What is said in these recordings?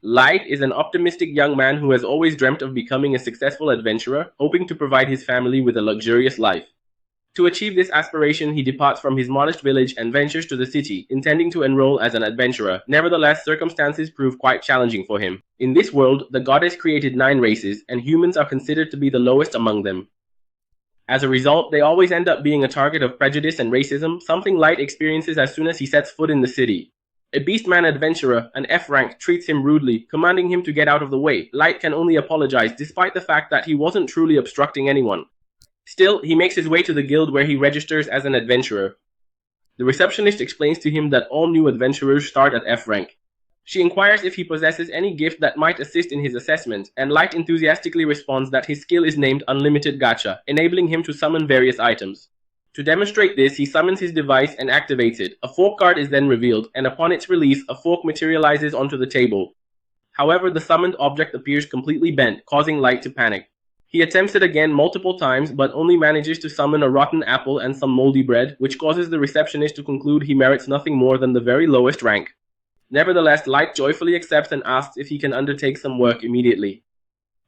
Light is an optimistic young man who has always dreamt of becoming a successful adventurer, hoping to provide his family with a luxurious life. To achieve this aspiration, he departs from his modest village and ventures to the city, intending to enroll as an adventurer. Nevertheless, circumstances prove quite challenging for him. In this world, the goddess created 9 races, and humans are considered to be the lowest among them. As a result, they always end up being a target of prejudice and racism, something Light experiences as soon as he sets foot in the city. A Beastman adventurer, an F rank, treats him rudely, commanding him to get out of the way. Light can only apologize, despite the fact that he wasn't truly obstructing anyone. Still, he makes his way to the guild where he registers as an adventurer. The receptionist explains to him that all new adventurers start at F rank. She inquires if he possesses any gift that might assist in his assessment, and Light enthusiastically responds that his skill is named Unlimited Gacha, enabling him to summon various items. To demonstrate this, he summons his device and activates it. A fork card is then revealed, and upon its release, a fork materializes onto the table. However, the summoned object appears completely bent, causing Light to panic. He attempts it again multiple times, but only manages to summon a rotten apple and some moldy bread, which causes the receptionist to conclude he merits nothing more than the very lowest rank. Nevertheless, Light joyfully accepts and asks if he can undertake some work immediately.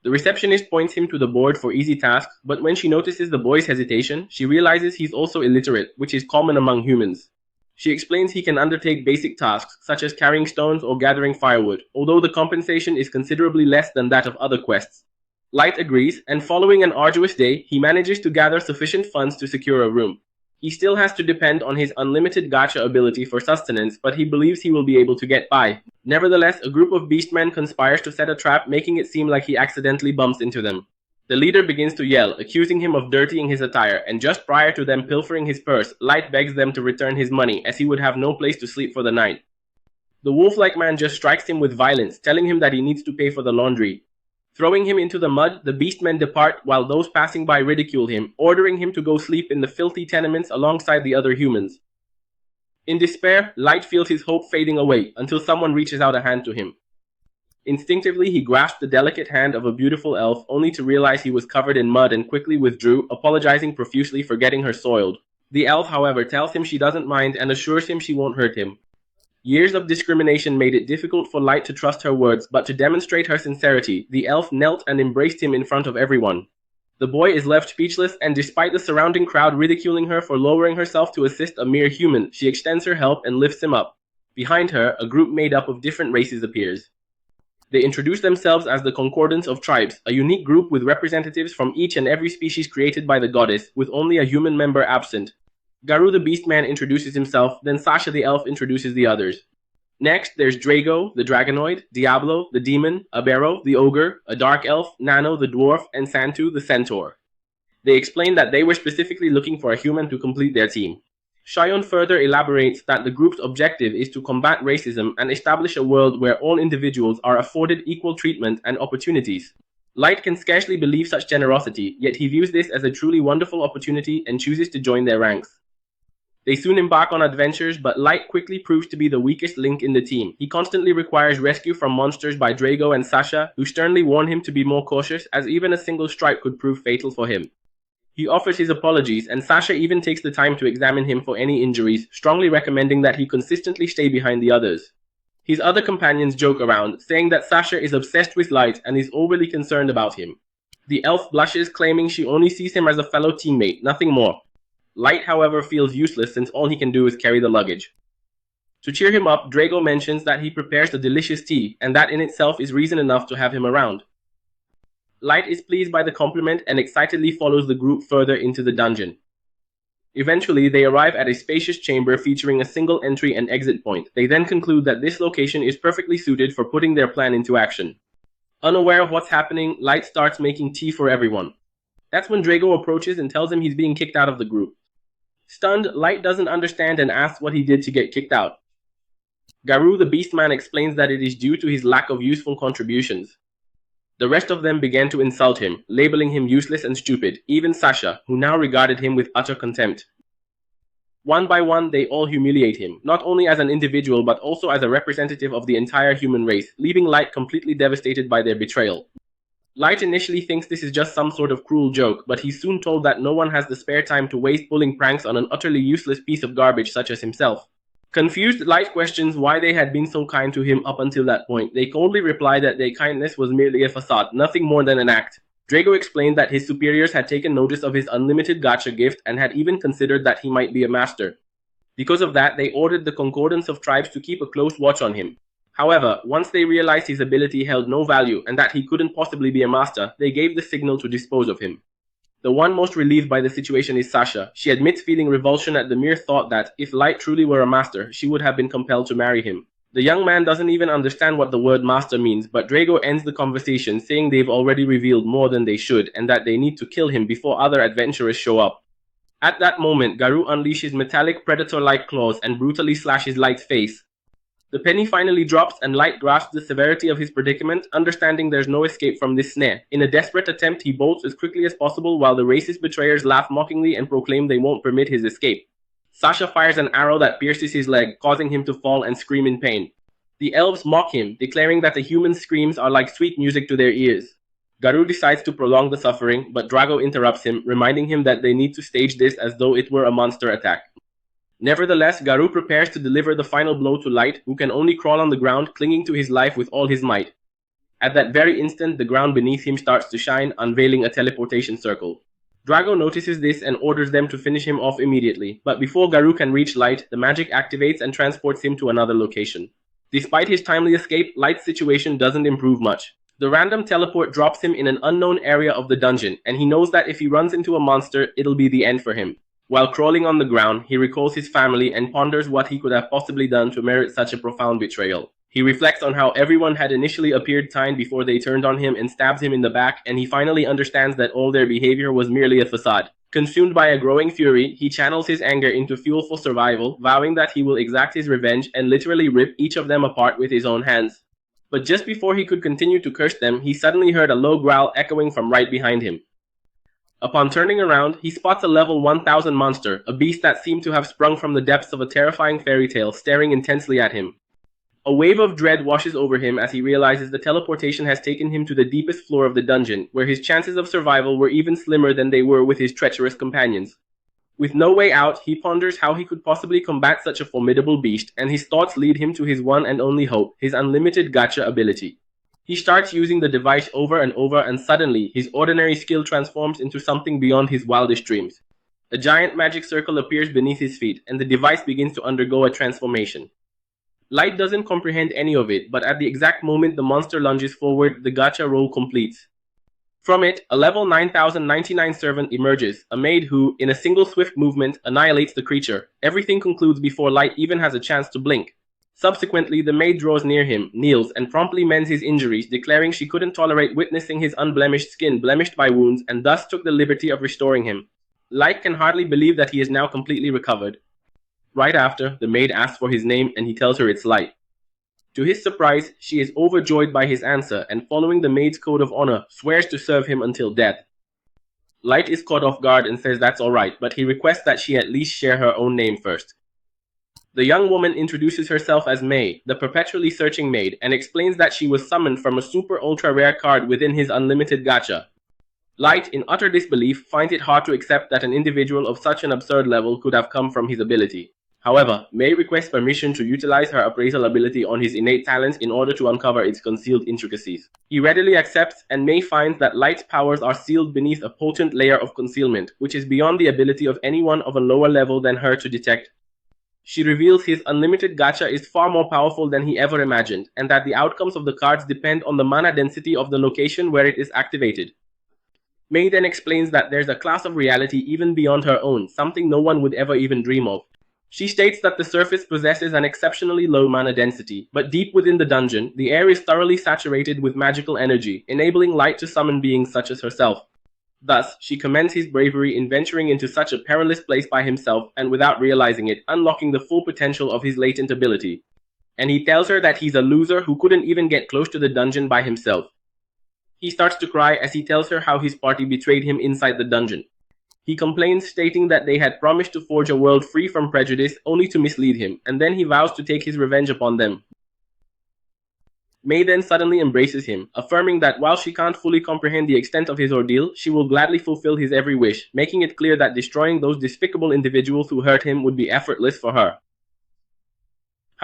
The receptionist points him to the board for easy tasks, but when she notices the boy's hesitation, she realizes he's also illiterate, which is common among humans. She explains he can undertake basic tasks, such as carrying stones or gathering firewood, although the compensation is considerably less than that of other quests. Light agrees, and following an arduous day, he manages to gather sufficient funds to secure a room. He still has to depend on his unlimited gacha ability for sustenance, but he believes he will be able to get by. Nevertheless, a group of beastmen conspires to set a trap, making it seem like he accidentally bumps into them. The leader begins to yell, accusing him of dirtying his attire, and just prior to them pilfering his purse, Light begs them to return his money, as he would have no place to sleep for the night. The wolf-like man just strikes him with violence, telling him that he needs to pay for the laundry. Throwing him into the mud, the beastmen depart while those passing by ridicule him, ordering him to go sleep in the filthy tenements alongside the other humans. In despair, Light feels his hope fading away until someone reaches out a hand to him. Instinctively, he grasps the delicate hand of a beautiful elf, only to realize he was covered in mud and quickly withdrew, apologizing profusely for getting her soiled. The elf, however, tells him she doesn't mind and assures him she won't hurt him. Years of discrimination made it difficult for Light to trust her words, but to demonstrate her sincerity, the elf knelt and embraced him in front of everyone. The boy is left speechless, and despite the surrounding crowd ridiculing her for lowering herself to assist a mere human, she extends her help and lifts him up. Behind her, a group made up of different races appears. They introduce themselves as the Concordance of Tribes, a unique group with representatives from each and every species created by the goddess, with only a human member absent. Garu the Beastman introduces himself, then Sasha the Elf introduces the others. Next, there's Drago, the Dragonoid, Diablo, the Demon, Abero, the Ogre, a Dark Elf, Nano, the Dwarf, and Santu, the Centaur. They explain that they were specifically looking for a human to complete their team. Shion further elaborates that the group's objective is to combat racism and establish a world where all individuals are afforded equal treatment and opportunities. Light can scarcely believe such generosity, yet he views this as a truly wonderful opportunity and chooses to join their ranks. They soon embark on adventures, but Light quickly proves to be the weakest link in the team. He constantly requires rescue from monsters by Drago and Sasha, who sternly warn him to be more cautious, as even a single strike could prove fatal for him. He offers his apologies, and Sasha even takes the time to examine him for any injuries, strongly recommending that he consistently stay behind the others. His other companions joke around, saying that Sasha is obsessed with Light and is overly concerned about him. The elf blushes, claiming she only sees him as a fellow teammate, nothing more. Light, however, feels useless since all he can do is carry the luggage. To cheer him up, Drago mentions that he prepares a delicious tea, and that in itself is reason enough to have him around. Light is pleased by the compliment and excitedly follows the group further into the dungeon. Eventually, they arrive at a spacious chamber featuring a single entry and exit point. They then conclude that this location is perfectly suited for putting their plan into action. Unaware of what's happening, Light starts making tea for everyone. That's when Drago approaches and tells him he's being kicked out of the group. Stunned, Light doesn't understand and asks what he did to get kicked out. Garu the Beastman explains that it is due to his lack of useful contributions. The rest of them began to insult him, labeling him useless and stupid, even Sasha, who now regarded him with utter contempt. One by one, they all humiliate him, not only as an individual but also as a representative of the entire human race, leaving Light completely devastated by their betrayal. Light initially thinks this is just some sort of cruel joke, but he's soon told that no one has the spare time to waste pulling pranks on an utterly useless piece of garbage such as himself. Confused, Light questions why they had been so kind to him up until that point. They coldly reply that their kindness was merely a facade, nothing more than an act. Drago explained that his superiors had taken notice of his unlimited gacha gift and had even considered that he might be a master. Because of that, they ordered the Concordance of Tribes to keep a close watch on him. However, once they realized his ability held no value and that he couldn't possibly be a master, they gave the signal to dispose of him. The one most relieved by the situation is Sasha. She admits feeling revulsion at the mere thought that, if Light truly were a master, she would have been compelled to marry him. The young man doesn't even understand what the word master means, but Drago ends the conversation saying they've already revealed more than they should and that they need to kill him before other adventurers show up. At that moment, Garou unleashes metallic predator-like claws and brutally slashes Light's face. The penny finally drops and Light grasps the severity of his predicament, understanding there's no escape from this snare. In a desperate attempt, he bolts as quickly as possible while the racist betrayers laugh mockingly and proclaim they won't permit his escape. Sasha fires an arrow that pierces his leg, causing him to fall and scream in pain. The elves mock him, declaring that the human screams are like sweet music to their ears. Garou decides to prolong the suffering, but Drago interrupts him, reminding him that they need to stage this as though it were a monster attack. Nevertheless, Garou prepares to deliver the final blow to Light, who can only crawl on the ground, clinging to his life with all his might. At that very instant, the ground beneath him starts to shine, unveiling a teleportation circle. Drago notices this and orders them to finish him off immediately, but before Garou can reach Light, the magic activates and transports him to another location. Despite his timely escape, Light's situation doesn't improve much. The random teleport drops him in an unknown area of the dungeon, and he knows that if he runs into a monster, it'll be the end for him. While crawling on the ground, he recalls his family and ponders what he could have possibly done to merit such a profound betrayal. He reflects on how everyone had initially appeared kind before they turned on him and stabbed him in the back, and he finally understands that all their behavior was merely a facade. Consumed by a growing fury, he channels his anger into fuel for survival, vowing that he will exact his revenge and literally rip each of them apart with his own hands. But just before he could continue to curse them, he suddenly heard a low growl echoing from right behind him. Upon turning around, he spots a level 1000 monster, a beast that seemed to have sprung from the depths of a terrifying fairy tale, staring intensely at him. A wave of dread washes over him as he realizes the teleportation has taken him to the deepest floor of the dungeon, where his chances of survival were even slimmer than they were with his treacherous companions. With no way out, he ponders how he could possibly combat such a formidable beast, and his thoughts lead him to his one and only hope, his unlimited gacha ability. He starts using the device over and over, and suddenly, his ordinary skill transforms into something beyond his wildest dreams. A giant magic circle appears beneath his feet, and the device begins to undergo a transformation. Light doesn't comprehend any of it, but at the exact moment the monster lunges forward, the gacha roll completes. From it, a level 9099 servant emerges, a maid who, in a single swift movement, annihilates the creature. Everything concludes before Light even has a chance to blink. Subsequently, the maid draws near him, kneels, and promptly mends his injuries, declaring she couldn't tolerate witnessing his unblemished skin blemished by wounds, and thus took the liberty of restoring him. Light can hardly believe that he is now completely recovered. Right after, the maid asks for his name, and he tells her it's Light. To his surprise, she is overjoyed by his answer, and following the maid's code of honor, swears to serve him until death. Light is caught off guard and says that's alright, but he requests that she at least share her own name first. The young woman introduces herself as May, the perpetually searching maid, and explains that she was summoned from a super ultra rare card within his unlimited gacha. Light, in utter disbelief, finds it hard to accept that an individual of such an absurd level could have come from his ability. However, May requests permission to utilize her appraisal ability on his innate talents in order to uncover its concealed intricacies. He readily accepts, and May finds that Light's powers are sealed beneath a potent layer of concealment, which is beyond the ability of anyone of a lower level than her to detect. She reveals his unlimited gacha is far more powerful than he ever imagined, and that the outcomes of the cards depend on the mana density of the location where it is activated. May then explains that there's a class of reality even beyond her own, something no one would ever even dream of. She states that the surface possesses an exceptionally low mana density, but deep within the dungeon, the air is thoroughly saturated with magical energy, enabling Light to summon beings such as herself. Thus, she commends his bravery in venturing into such a perilous place by himself and without realizing it, unlocking the full potential of his latent ability. And he tells her that he's a loser who couldn't even get close to the dungeon by himself. He starts to cry as he tells her how his party betrayed him inside the dungeon. He complains, stating that they had promised to forge a world free from prejudice only to mislead him, and then he vows to take his revenge upon them. May then suddenly embraces him, affirming that while she can't fully comprehend the extent of his ordeal, she will gladly fulfill his every wish, making it clear that destroying those despicable individuals who hurt him would be effortless for her.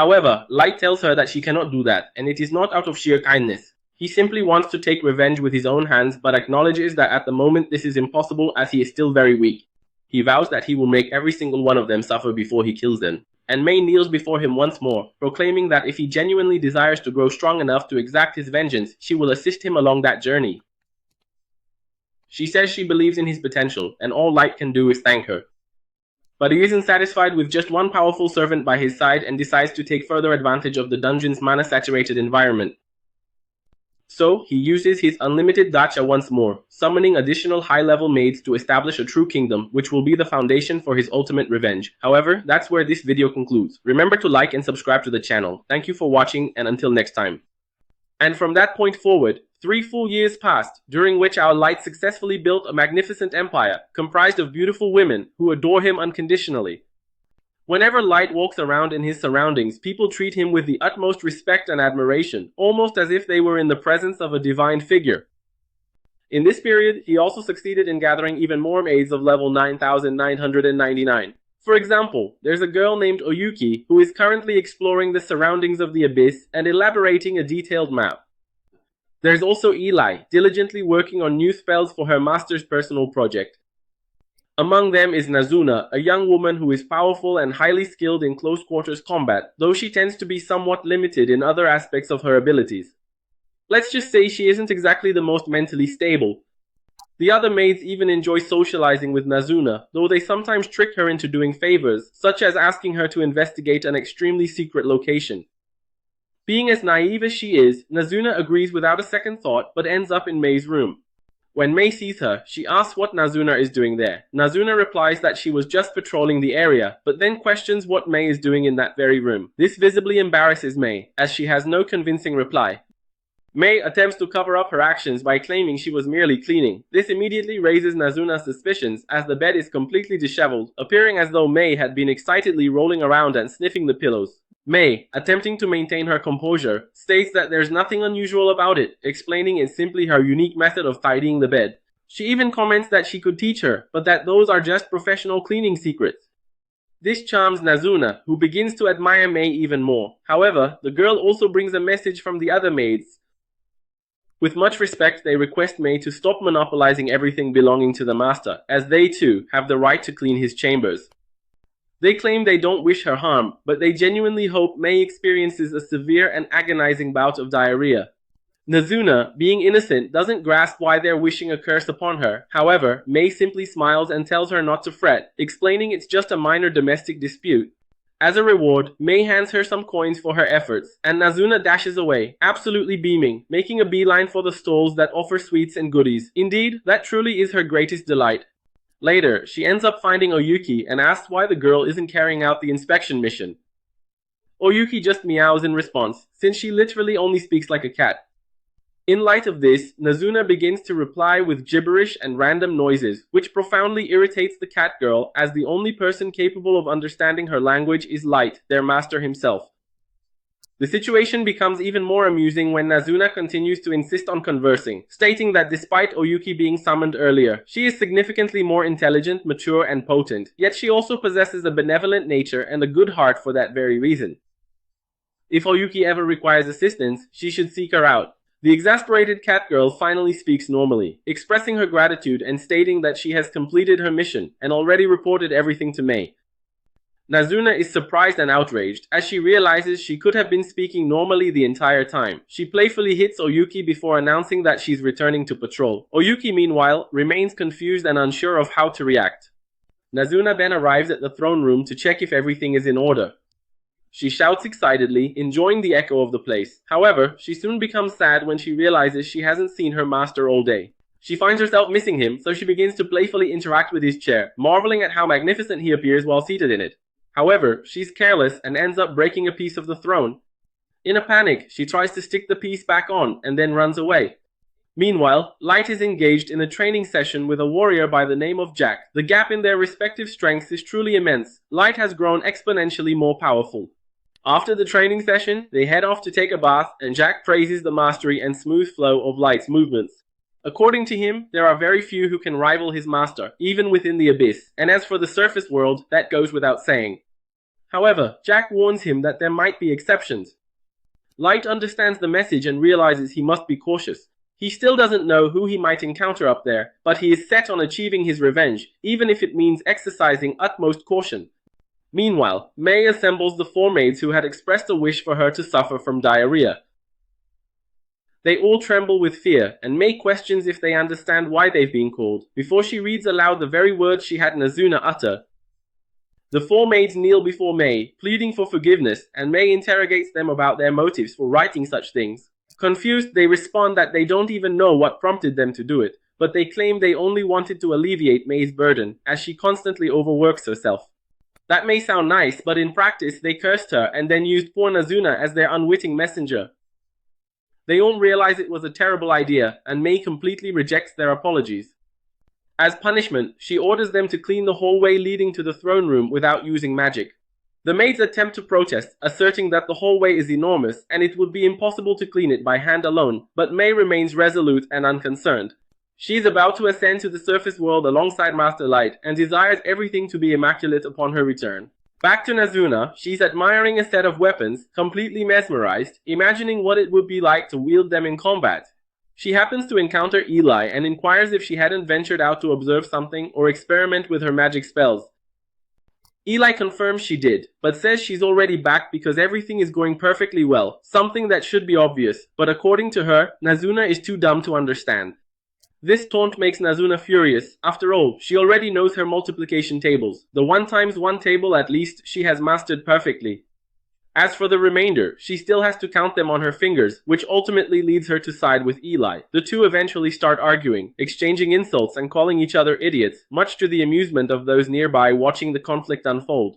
However, Light tells her that she cannot do that, and it is not out of sheer kindness. He simply wants to take revenge with his own hands, but acknowledges that at the moment this is impossible as he is still very weak. He vows that he will make every single one of them suffer before he kills them. And Mei kneels before him once more, proclaiming that if he genuinely desires to grow strong enough to exact his vengeance, she will assist him along that journey. She says she believes in his potential, and all Light can do is thank her. But he isn't satisfied with just one powerful servant by his side and decides to take further advantage of the dungeon's mana-saturated environment. So, he uses his unlimited gacha once more, summoning additional high-level maids to establish a true kingdom, which will be the foundation for his ultimate revenge. However, that's where this video concludes. Remember to like and subscribe to the channel. Thank you for watching, and until next time. And from that point forward, 3 full years passed, during which our Light successfully built a magnificent empire, comprised of beautiful women, who adore him unconditionally. Whenever Light walks around in his surroundings, people treat him with the utmost respect and admiration, almost as if they were in the presence of a divine figure. In this period, he also succeeded in gathering even more maids of level 9,999. For example, there's a girl named Oyuki who is currently exploring the surroundings of the abyss and elaborating a detailed map. There's also Eli, diligently working on new spells for her master's personal project. Among them is Nazuna, a young woman who is powerful and highly skilled in close-quarters combat, though she tends to be somewhat limited in other aspects of her abilities. Let's just say she isn't exactly the most mentally stable. The other maids even enjoy socializing with Nazuna, though they sometimes trick her into doing favors, such as asking her to investigate an extremely secret location. Being as naive as she is, Nazuna agrees without a second thought, but ends up in Mei's room. When Mei sees her, she asks what Nazuna is doing there. Nazuna replies that she was just patrolling the area, but then questions what Mei is doing in that very room. This visibly embarrasses Mei, as she has no convincing reply. Mei attempts to cover up her actions by claiming she was merely cleaning. This immediately raises Nazuna's suspicions, as the bed is completely disheveled, appearing as though Mei had been excitedly rolling around and sniffing the pillows. Mei, attempting to maintain her composure, states that there's nothing unusual about it, explaining it's simply her unique method of tidying the bed. She even comments that she could teach her, but that those are just professional cleaning secrets. This charms Nazuna, who begins to admire Mei even more. However, the girl also brings a message from the other maids. With much respect, they request Mei to stop monopolizing everything belonging to the master, as they too have the right to clean his chambers. They claim they don't wish her harm, but they genuinely hope Mei experiences a severe and agonizing bout of diarrhea. Nazuna, being innocent, doesn't grasp why they're wishing a curse upon her. However, Mei simply smiles and tells her not to fret, explaining it's just a minor domestic dispute. As a reward, Mei hands her some coins for her efforts, and Nazuna dashes away, absolutely beaming, making a beeline for the stalls that offer sweets and goodies. Indeed, that truly is her greatest delight. Later, she ends up finding Oyuki and asks why the girl isn't carrying out the inspection mission. Oyuki just meows in response, since she literally only speaks like a cat. In light of this, Nazuna begins to reply with gibberish and random noises, which profoundly irritates the cat girl, as the only person capable of understanding her language is Light, their master himself. The situation becomes even more amusing when Nazuna continues to insist on conversing, stating that despite Oyuki being summoned earlier, she is significantly more intelligent, mature, and potent, yet she also possesses a benevolent nature and a good heart for that very reason. If Oyuki ever requires assistance, she should seek her out. The exasperated cat girl finally speaks normally, expressing her gratitude and stating that she has completed her mission and already reported everything to Mei. Nazuna is surprised and outraged, as she realizes she could have been speaking normally the entire time. She playfully hits Oyuki before announcing that she's returning to patrol. Oyuki, meanwhile, remains confused and unsure of how to react. Nazuna then arrives at the throne room to check if everything is in order. She shouts excitedly, enjoying the echo of the place. However, she soon becomes sad when she realizes she hasn't seen her master all day. She finds herself missing him, so she begins to playfully interact with his chair, marveling at how magnificent he appears while seated in it. However, she's careless and ends up breaking a piece of the throne. In a panic, she tries to stick the piece back on and then runs away. Meanwhile, Light is engaged in a training session with a warrior by the name of Jack. The gap in their respective strengths is truly immense. Light has grown exponentially more powerful. After the training session, they head off to take a bath, and Jack praises the mastery and smooth flow of Light's movements. According to him, there are very few who can rival his master, even within the abyss, and as for the surface world, that goes without saying. However, Jack warns him that there might be exceptions. Light understands the message and realizes he must be cautious. He still doesn't know who he might encounter up there, but he is set on achieving his revenge, even if it means exercising utmost caution. Meanwhile, May assembles the 4 maids who had expressed a wish for her to suffer from diarrhea. They all tremble with fear, and May questions if they understand why they've been called, before she reads aloud the very words she had Nazuna utter. The 4 maids kneel before May, pleading for forgiveness, and May interrogates them about their motives for writing such things. Confused, they respond that they don't even know what prompted them to do it, but they claim they only wanted to alleviate May's burden, as she constantly overworks herself. That may sound nice, but in practice they cursed her and then used poor Nazuna as their unwitting messenger. They all realize it was a terrible idea, and May completely rejects their apologies. As punishment, she orders them to clean the hallway leading to the throne room without using magic. The maids attempt to protest, asserting that the hallway is enormous and it would be impossible to clean it by hand alone, but May remains resolute and unconcerned. She is about to ascend to the surface world alongside Master Light and desires everything to be immaculate upon her return. Back to Nazuna, she's admiring a set of weapons, completely mesmerized, imagining what it would be like to wield them in combat. She happens to encounter Eli and inquires if she hadn't ventured out to observe something or experiment with her magic spells. Eli confirms she did, but says she's already back because everything is going perfectly well, something that should be obvious, but according to her, Nazuna is too dumb to understand. This taunt makes Nazuna furious. After all, she already knows her multiplication tables. The 1 times 1 table at least she has mastered perfectly. As for the remainder, she still has to count them on her fingers, which ultimately leads her to side with Eli. The two eventually start arguing, exchanging insults and calling each other idiots, much to the amusement of those nearby watching the conflict unfold.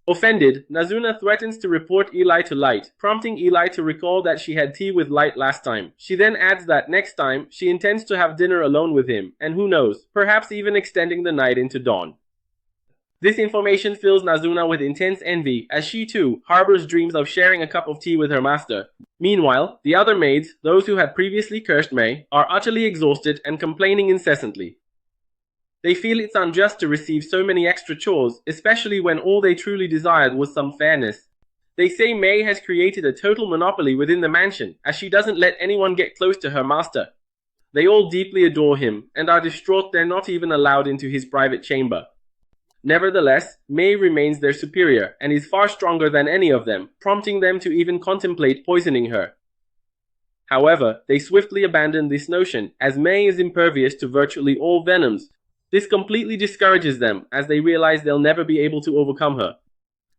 Offended, Nazuna threatens to report Eli to Light, prompting Eli to recall that she had tea with Light last time. She then adds that next time, she intends to have dinner alone with him, and who knows, perhaps even extending the night into dawn. This information fills Nazuna with intense envy, as she too harbors dreams of sharing a cup of tea with her master. Meanwhile, the other maids, those who had previously cursed May, are utterly exhausted and complaining incessantly. They feel it's unjust to receive so many extra chores, especially when all they truly desired was some fairness. They say May has created a total monopoly within the mansion, as she doesn't let anyone get close to her master. They all deeply adore him, and are distraught they're not even allowed into his private chamber. Nevertheless, May remains their superior, and is far stronger than any of them, prompting them to even contemplate poisoning her. However, they swiftly abandon this notion, as May is impervious to virtually all venoms. This completely discourages them, as they realize they'll never be able to overcome her.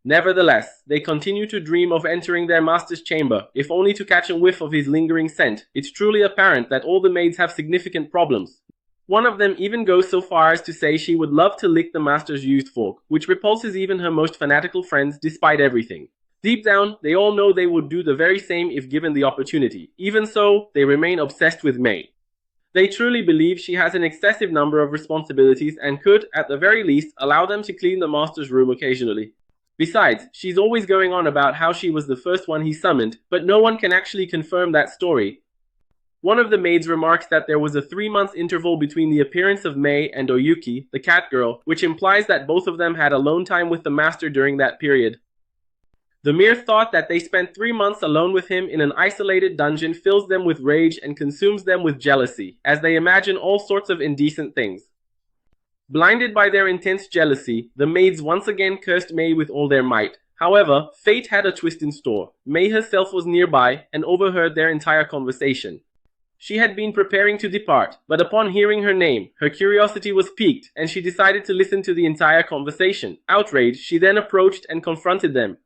Nevertheless, they continue to dream of entering their master's chamber, if only to catch a whiff of his lingering scent. It's truly apparent that all the maids have significant problems. One of them even goes so far as to say she would love to lick the master's used fork, which repulses even her most fanatical friends despite everything. Deep down, they all know they would do the very same if given the opportunity. Even so, they remain obsessed with May. They truly believe she has an excessive number of responsibilities and could, at the very least, allow them to clean the master's room occasionally. Besides, she's always going on about how she was the first one he summoned, but no one can actually confirm that story. One of the maids remarks that there was a 3-month interval between the appearance of May and Oyuki, the cat girl, which implies that both of them had alone time with the master during that period. The mere thought that they spent 3 months alone with him in an isolated dungeon fills them with rage and consumes them with jealousy, as they imagine all sorts of indecent things. Blinded by their intense jealousy, the maids once again cursed May with all their might. However, fate had a twist in store. May herself was nearby and overheard their entire conversation. She had been preparing to depart, but upon hearing her name, her curiosity was piqued, and she decided to listen to the entire conversation. Outraged, she then approached and confronted them.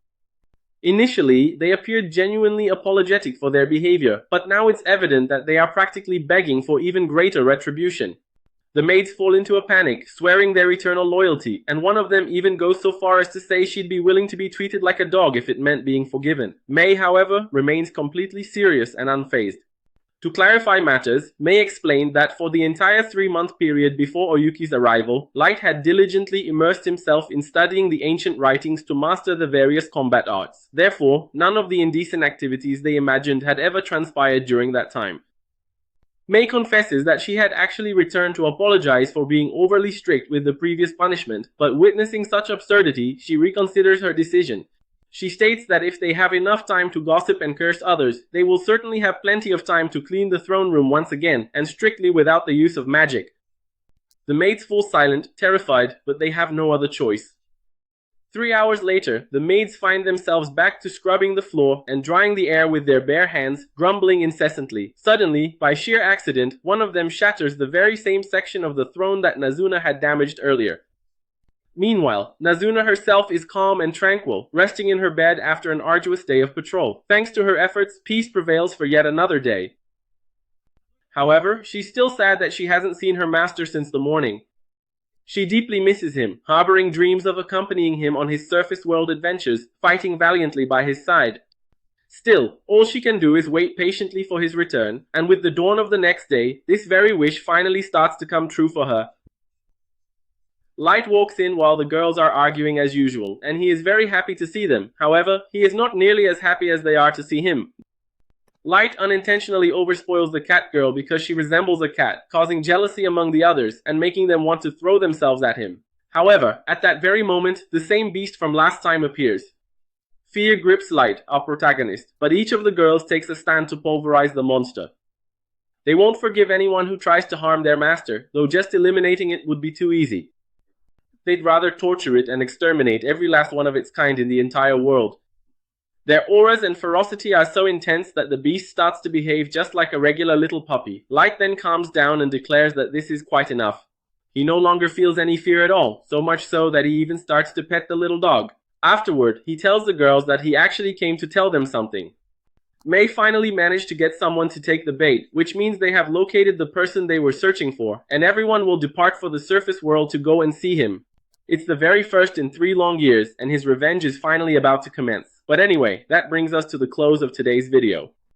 Initially, they appeared genuinely apologetic for their behavior, but now it's evident that they are practically begging for even greater retribution. The maids fall into a panic, swearing their eternal loyalty, and one of them even goes so far as to say she'd be willing to be treated like a dog if it meant being forgiven. May, however, remains completely serious and unfazed. To clarify matters, May explained that for the entire 3-month period before Oyuki's arrival, Light had diligently immersed himself in studying the ancient writings to master the various combat arts. Therefore, none of the indecent activities they imagined had ever transpired during that time. May confesses that she had actually returned to apologize for being overly strict with the previous punishment, but witnessing such absurdity, she reconsiders her decision. She states that if they have enough time to gossip and curse others, they will certainly have plenty of time to clean the throne room once again, and strictly without the use of magic. The maids fall silent, terrified, but they have no other choice. 3 hours later, the maids find themselves back to scrubbing the floor and drying the air with their bare hands, grumbling incessantly. Suddenly, by sheer accident, one of them shatters the very same section of the throne that Nazuna had damaged earlier. Meanwhile, Nazuna herself is calm and tranquil, resting in her bed after an arduous day of patrol. Thanks to her efforts, peace prevails for yet another day. However, she's still sad that she hasn't seen her master since the morning. She deeply misses him, harboring dreams of accompanying him on his surface world adventures, fighting valiantly by his side. Still, all she can do is wait patiently for his return, and with the dawn of the next day, this very wish finally starts to come true for her. Light walks in while the girls are arguing as usual, and he is very happy to see them. However, he is not nearly as happy as they are to see him. Light unintentionally overspoils the cat girl because she resembles a cat, causing jealousy among the others and making them want to throw themselves at him. However, at that very moment, the same beast from last time appears. Fear grips Light, our protagonist, but each of the girls takes a stand to pulverize the monster. They won't forgive anyone who tries to harm their master, though just eliminating it would be too easy. They'd rather torture it and exterminate every last one of its kind in the entire world. Their auras and ferocity are so intense that the beast starts to behave just like a regular little puppy. Light then calms down and declares that this is quite enough. He no longer feels any fear at all, so much so that he even starts to pet the little dog. Afterward, he tells the girls that he actually came to tell them something. May finally managed to get someone to take the bait, which means they have located the person they were searching for, and everyone will depart for the surface world to go and see him. It's the very first in 3 long years, and his revenge is finally about to commence. But anyway, that brings us to the close of today's video.